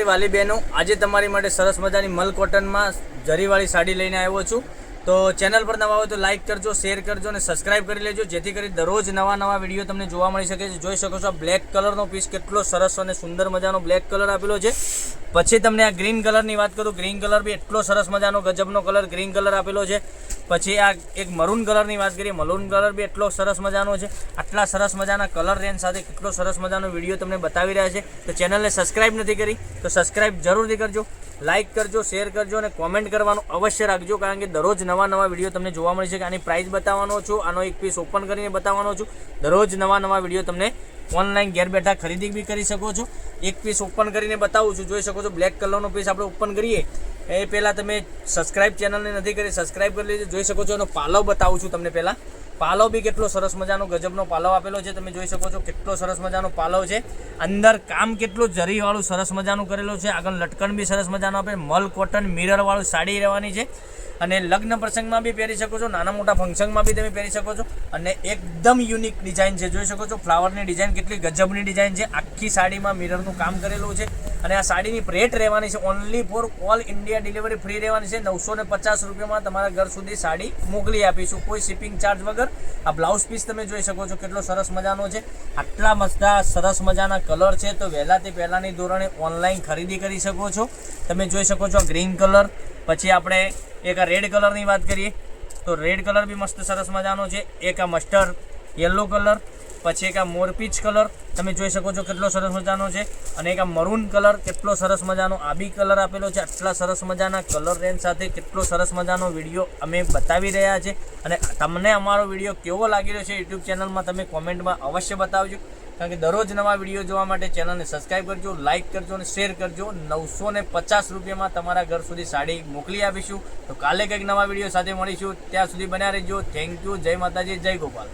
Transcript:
મારી વાલી બહેનો, આજે તમારી માટે સરસ મજાની મલ કોટનમાં જરીવાળી સાડી લઈને આવ્યો છું। તો ચેનલ પર નવા હોય તો લાઇક કરજો, શેર કરજો અને સબસ્ક્રાઇબ કરી લેજો, જેથી કરી દરરોજ નવા વિડીયો તમને જોવા મળી શકે છે। જોઈ શકો છો આ બ્લેક કલરનો પીસ કેટલો સરસ અને સુંદર મજાનો બ્લેક કલર આપેલો છે। પછી તમને આ ગ્રીન કલરની વાત કરું, ગ્રીન કલર બી એટલો સરસ મજાનો ગજબનો કલર ગ્રીન કલર આપેલો છે। પછી આ એક મરૂન કલરની વાત કરીએ, મરૂન કલર બી એટલો સરસ મજાનો છે। આટલા સરસ મજાના કલર રેન્જ સાથે કેટલો સરસ મજાનો વિડીયો તમને બતાવી રહ્યા છે। તો ચેનલને સબસ્ક્રાઇબ નથી કરી તો સબસ્ક્રાઇબ જરૂરથી કરજો, લાઇક કરજો, શેર કરજો અને કોમેન્ટ કરવાનું અવશ્ય રાખજો, કારણ કે દરરોજ નવા વિડીયો તમને જોવા મળી શકે। આની પ્રાઇસ બતાવવાનો છું, આનો એક પીસ ઓપન કરીને બતાવવાનો છું। દરરોજ નવા વિડીયો તમને ઓનલાઈન ઘેર બેઠા ખરીદી બી કરી શકો છો। એક પીસ ઓપન કરીને બતાવું છું, જોઈ શકો છો બ્લેક કલરનો પીસ આપણે ઓપન કરીએ એ પહેલાં તમે સબસ્ક્રાઇબ ચેનલને નથી કરી, સબસ્ક્રાઇબ કરી લેજો। જોઈ શકો છો એનો પાલવ બતાવું છું તમને પહેલાં। પાલવ બી કેટલો સરસ મજાનો ગજબનો પાલવ આપેલો છે, તમે જોઈ શકો છો કેટલો સરસ મજાનો પાલવ છે। અંદર કામ કેટલું જરીવાળું સરસ મજાનું કરેલું છે, આગળ લટકણ બી સરસ મજાનો આપે। મલ કોટન મિરરવાળું સાડી રહેવાની છે અને લગ્ન પ્રસંગમાં બી પહેરી શકો છો, નાના મોટા ફંક્શનમાં બી તમે પહેરી શકો છો અને એકદમ યુનિક ડિઝાઇન છે। જોઈ શકો છો ફ્લાવરની ડિઝાઇન કેટલી ગજબની ડિઝાઇન છે, આખી સાડીમાં મિરરનું કામ કરેલું છે અને આ સાડીની રેટ રહેવાની છે only for all India delivery free રહેવાની છે। 950 રૂપિયામાં તમારા ઘર સુધી સાડી મોકલી આપીશું, કોઈ શિપિંગ ચાર્જ વગર। આ બ્લાઉઝ પીસ તમે જોઈ શકો છો કેટલો સરસ મજાનો છે, આટલા મસ્ત સરસ મજાના કલર છે। તો વહેલાથી પહેલાંની ધોરણે ઓનલાઈન ખરીદી કરી શકો છો। તમે જોઈ શકો છો ગ્રીન કલર, પછી આપણે એક આ રેડ કલરની વાત કરીએ તો રેડ કલર બી મસ્ત સરસ મજાનો છે। એક આ મસ્ટર્ડ યલો કલર, પછી એક આ મોરપીચ કલર તમે જોઈ શકો છો કેટલો સરસ મજાનો છે અને એક આ મરૂન કલર કેટલો સરસ મજાનો આબી કલર આપેલો છે। આટલા સરસ મજાના કલર રેન્જ સાથે કેટલો સરસ મજાનો વિડીયો અમે બતાવી રહ્યા છે અને તમને અમારો વિડીયો કેવો લાગી રહ્યો છે યુટ્યુબ ચેનલમાં તમે કોમેન્ટમાં અવશ્ય બતાવજો, કારણ કે દરરોજ નવા વિડીયો જોવા માટે ચેનલને સબસ્ક્રાઇબ કરજો, લાઇક કરજો અને શેર કરજો। 950 રૂપિયામાં તમારા ઘર સુધી સાડી મોકલી આપીશું। તો કાલે કંઈક નવા વિડીયો સાથે મળીશું, ત્યાં સુધી બન્યા રહેજો। થેન્ક યુ, જય માતાજી, જય ગોપાલ।